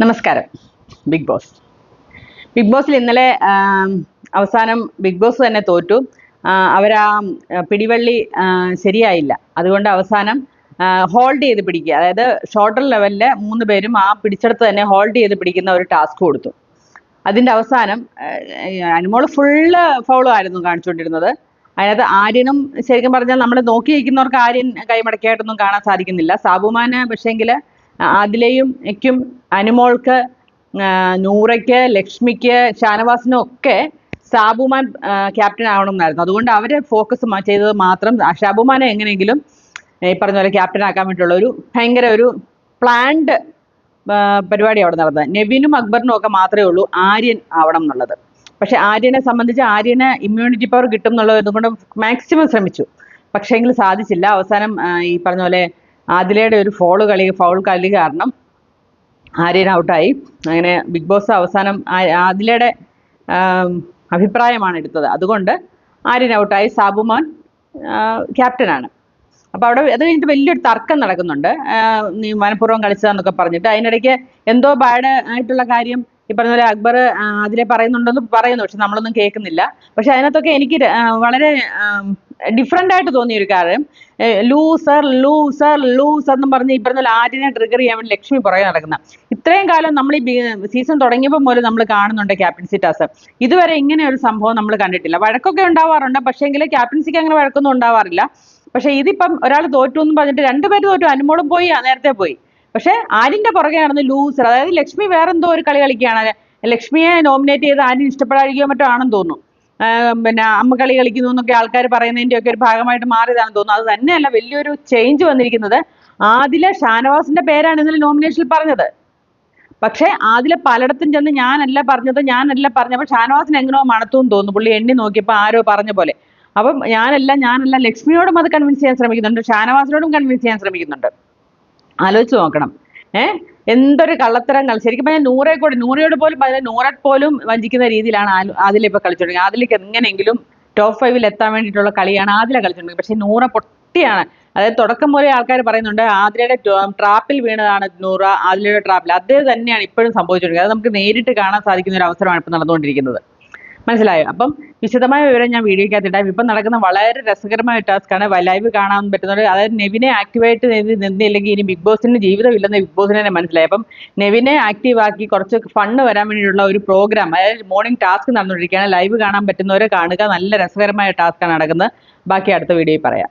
നമസ്കാരം. Big boss big ബോസിൽ ഇന്നലെ അവസാനം ബിഗ് ബോസ് തന്നെ തോറ്റു. അവരാ പിടിവള്ളി ശരിയായില്ല. അതുകൊണ്ട് അവസാനം ഹോൾഡ് ചെയ്ത് പിടിക്കുക, അതായത് ഷോർട്ടർ ലെവലിൽ 3 പേരും ആ പിടിച്ചെടുത്ത് തന്നെ ഹോൾഡ് ചെയ്ത് പിടിക്കുന്ന ഒരു ടാസ്ക് കൊടുത്തു. അതിൻ്റെ അവസാനം അനുമോൾ ഫുള്ള് ഫൗളും ആയിരുന്നു കാണിച്ചുകൊണ്ടിരുന്നത്. അതിനകത്ത് ആര്യനും ശരിക്കും പറഞ്ഞാൽ നമ്മൾ നോക്കിയിരിക്കുന്നവർക്ക് ആര്യൻ കൈമടക്കിയായിട്ടൊന്നും കാണാൻ സാധിക്കുന്നില്ല. സാബുമാന് പക്ഷേങ്കിൽ ആദിലയും എക്കും അനുമോൾക്ക് നൂറയ്ക്ക് ലക്ഷ്മിക്ക് ഷാനവാസിനും ഒക്കെ സാബുമാൻ ക്യാപ്റ്റൻ ആവണമെന്നായിരുന്നു. അതുകൊണ്ട് അവർ ഫോക്കസ് ചെയ്തത് മാത്രം ഷാബുമാനെ എങ്ങനെയെങ്കിലും ഈ പറഞ്ഞ പോലെ ക്യാപ്റ്റൻ ആക്കാൻ വേണ്ടിയിട്ടുള്ള ഒരു ഭയങ്കര ഒരു പ്ലാൻഡ് പരിപാടി അവിടെ നടന്നത്. നെവിനും അക്ബറിനും ഒക്കെ മാത്രമേ ഉള്ളൂ ആര്യൻ ആവണം എന്നുള്ളത്. പക്ഷെ ആര്യനെ സംബന്ധിച്ച് ആര്യന് ഇമ്മ്യൂണിറ്റി പവർ കിട്ടും എന്നുള്ളത് ഇതുകൊണ്ട് മാക്സിമം ശ്രമിച്ചു. പക്ഷേങ്കിൽ സാധിച്ചില്ല. അവസാനം ഈ പറഞ്ഞ പോലെ ആദിലയുടെ ഒരു ഫൗൾ കളി കാരണം ആര്യൻ ഔട്ടായി. അങ്ങനെ ബിഗ് ബോസ് അവസാനം ആദിലയുടെ അഭിപ്രായമാണ് എടുത്തത്. അതുകൊണ്ട് ആര്യൻ ഔട്ടായി. സാബുമാൻ ക്യാപ്റ്റനാണ്. അപ്പോൾ അവിടെ അത് കഴിഞ്ഞിട്ട് വലിയൊരു തർക്കം നടക്കുന്നുണ്ട്. നീ മനഃപൂർവ്വം കളിച്ചതെന്നൊക്കെ പറഞ്ഞിട്ട്. അതിനിടയ്ക്ക് എന്തോ ബാഡ് ആയിട്ടുള്ള കാര്യം ഈ പറഞ്ഞ പോലെ അക്ബർ അതിലെ പറയുന്നുണ്ടെന്ന് പറയുന്നു. പക്ഷെ നമ്മളൊന്നും കേൾക്കുന്നില്ല. പക്ഷെ അതിനകത്തൊക്കെ എനിക്ക് വളരെ ഡിഫറെൻ്റ് ആയിട്ട് തോന്നിയ ഒരു കാര്യം, ലൂസർ ലൂസർ ലൂസർ എന്നും പറഞ്ഞ് ഈ പറഞ്ഞ ആര്യനെ ട്രിഗർ ചെയ്യാൻ വേണ്ടി ലക്ഷ്മി പുറകെ നടക്കുന്ന. ഇത്രയും കാലം നമ്മൾ ഈ സീസൺ തുടങ്ങിയപ്പോൾ പോലും നമ്മൾ കാണുന്നുണ്ട് ക്യാപ്റ്റൻസി ടാസ്ക്. ഇതുവരെ ഇങ്ങനെ ഒരു സംഭവം നമ്മൾ കണ്ടിട്ടില്ല. വഴക്കൊക്കെ ഉണ്ടാവാറുണ്ട്, പക്ഷേങ്കിൽ ക്യാപ്റ്റൻസിക്ക് അങ്ങനെ വഴക്കൊന്നും ഉണ്ടാവാറില്ല. പക്ഷെ ഇതിപ്പം ഒരാൾ തോറ്റു എന്ന് പറഞ്ഞിട്ട് 2 പേര് തോറ്റു. അനുമോളും പോയി, നേരത്തെ പോയി. പക്ഷെ ആര്യന്റെ പുറകെ നടന്ന് ലൂസർ, അതായത് ലക്ഷ്മി വേറെന്തോ ഒരു കളി കളിക്കുകയാണ്. ലക്ഷ്മിയെ നോമിനേറ്റ് ചെയ്ത് ആര്യൻ ഇഷ്ടപ്പെടാതിരിക്കുകയോ മറ്റോ ആണെന്ന് തോന്നുന്നു. പിന്നെ അമ്മ കളി കളിക്കുന്നു എന്നൊക്കെ ആൾക്കാർ പറയുന്നതിൻ്റെ ഒക്കെ ഒരു ഭാഗമായിട്ട് മാറിയതാണെന്ന് തോന്നുന്നു. അത് തന്നെയല്ല, വലിയൊരു ചേഞ്ച് വന്നിരിക്കുന്നത്. ആദില ഷാനവാസിന്റെ പേരാണ് ഇന്നലെ നോമിനേഷനിൽ പറഞ്ഞത്. പക്ഷേ ആദില പലയിടത്തും ചെന്ന് ഞാനല്ല പറഞ്ഞത് അപ്പോൾ ഷാനവാസിന് എങ്ങനെയോ മണത്തും തോന്നുന്നു. പുള്ളി എണ്ണി നോക്കിയപ്പോൾ ആരോ പറഞ്ഞ പോലെ. അപ്പം ഞാനല്ല ലക്ഷ്മിയോടും അത് കൺവിൻസ് ചെയ്യാൻ ശ്രമിക്കുന്നുണ്ട്, ഷാനവാസിനോടും കൺവിൻസ് ചെയ്യാൻ ശ്രമിക്കുന്നുണ്ട്. ആലോചിച്ച് നോക്കണം. എന്തൊരു കള്ളത്തരങ്ങൾ. ശരിക്കും പറഞ്ഞാൽ നൂറയോട് പോലും നൂറെ പോലും വഞ്ചിക്കുന്ന രീതിയിലാണ് ആദില ഇപ്പോൾ കളിച്ചോണ്ടിരിക്കുന്നത്. ആദിലേക്ക് എങ്ങനെയെങ്കിലും ടോപ്പ് 5 എത്താൻ വേണ്ടിയിട്ടുള്ള കളിയാണ് ആദില കളിച്ചോണ്ടിരിക്കുന്നത്. പക്ഷേ നൂറ പൊട്ടിയാണ്. അതായത് തുടക്കം പോലെ ആൾക്കാർ പറയുന്നുണ്ട് ആദിലയുടെ ട്രാപ്പിൽ വീണതാണ് നൂറ, ആദിലയുടെ ട്രാപ്പിൽ. അത് തന്നെയാണ് ഇപ്പോഴും സംഭവിച്ചുകൊണ്ടിരിക്കുന്നത്. അത് നമുക്ക് നേരിട്ട് കാണാൻ സാധിക്കുന്ന ഒരു അവസരമാണ് ഇപ്പോൾ നടന്നുകൊണ്ടിരിക്കുന്നത്. മനസ്സിലായോ? അപ്പം വിശദമായ വിവരം ഞാൻ വീഡിയോക്കകത്തിട്ടാം. ഇപ്പം നടക്കുന്ന വളരെ രസകരമായ ടാസ്ക്കാണ്. ലൈവ് കാണാൻ പറ്റുന്നത്. അതായത് നെവിനെ ആക്ടിവേറ്റ് നിന്നില്ലെങ്കിൽ ഇനി ബിഗ് ബോസിന് ജീവിതമില്ലെന്ന് ബിഗ് ബോസിന് തന്നെ മനസ്സിലായി. അപ്പം നെവിനെ ആക്റ്റീവ് ആക്കി കുറച്ച് ഫണ്ട് വരാൻ വേണ്ടിയിട്ടുള്ള ഒരു പ്രോഗ്രാം, അതായത് മോർണിംഗ് ടാസ്ക് നടന്നുകൊണ്ടിരിക്കുകയാണ്. ലൈവ് കാണാൻ പറ്റുന്നവരെ കാണുക. നല്ല രസകരമായ ടാസ്ക്കാണ് നടക്കുന്നത്. ബാക്കി അടുത്ത വീഡിയോയിൽ പറയാം.